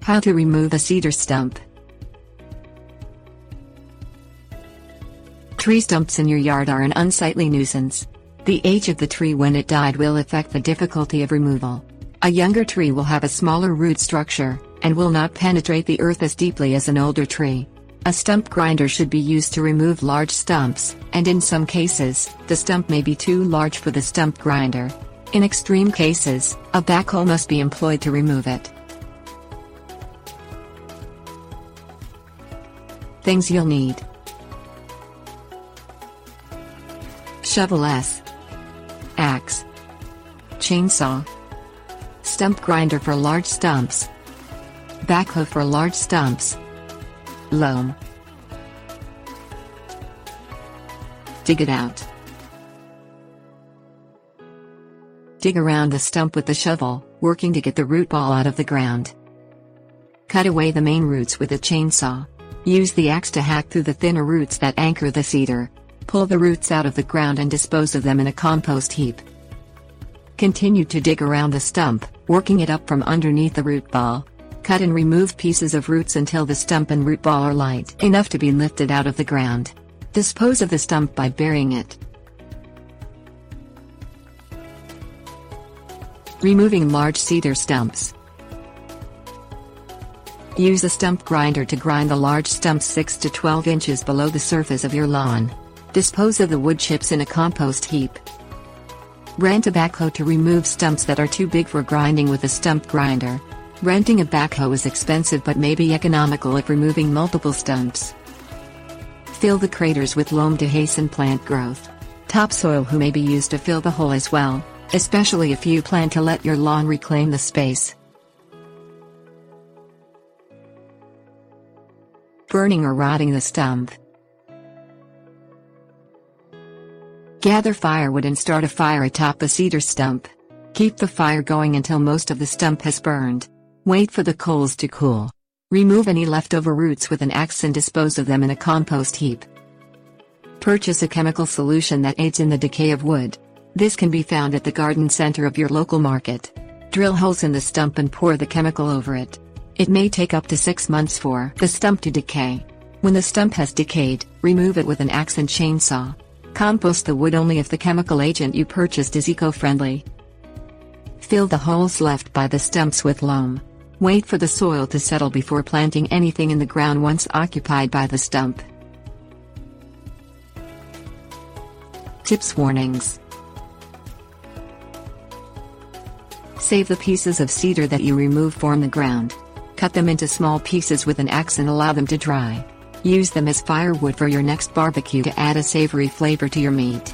How to remove a cedar stump. Tree stumps in your yard are an unsightly nuisance. The age of the tree when it died will affect the difficulty of removal. A younger tree will have a smaller root structure, and will not penetrate the earth as deeply as an older tree. A stump grinder should be used to remove large stumps, and in some cases, the stump may be too large for the stump grinder. In extreme cases, a backhoe must be employed to remove it. Things you'll need: shovel S, axe, chainsaw, stump grinder for large stumps, backhoe for large stumps, loam. Dig it out. Dig around the stump with the shovel, working to get the root ball out of the ground. Cut away the main roots with a chainsaw. Use the axe to hack through the thinner roots that anchor the cedar. Pull the roots out of the ground and dispose of them in a compost heap. Continue to dig around the stump, working it up from underneath the root ball. Cut and remove pieces of roots until the stump and root ball are light enough to be lifted out of the ground. Dispose of the stump by burying it. Removing large cedar stumps. Use a stump grinder to grind the large stumps 6 to 12 inches below the surface of your lawn. Dispose of the wood chips in a compost heap. Rent a backhoe to remove stumps that are too big for grinding with a stump grinder. Renting a backhoe is expensive but may be economical if removing multiple stumps. Fill the craters with loam to hasten plant growth. Topsoil may be used to fill the hole as well, especially if you plan to let your lawn reclaim the space. Burning or rotting the stump. Gather firewood and start a fire atop a cedar stump. Keep the fire going until most of the stump has burned. Wait for the coals to cool. Remove any leftover roots with an axe and dispose of them in a compost heap. Purchase a chemical solution that aids in the decay of wood. This can be found at the garden center of your local market. Drill holes in the stump and pour the chemical over it. It may take up to 6 months for the stump to decay. When the stump has decayed, remove it with an axe and chainsaw. Compost the wood only if the chemical agent you purchased is eco-friendly. Fill the holes left by the stumps with loam. Wait for the soil to settle before planting anything in the ground once occupied by the stump. Tips: warnings. Save the pieces of cedar that you remove from the ground. Cut them into small pieces with an axe and allow them to dry. Use them as firewood for your next barbecue to add a savory flavor to your meat.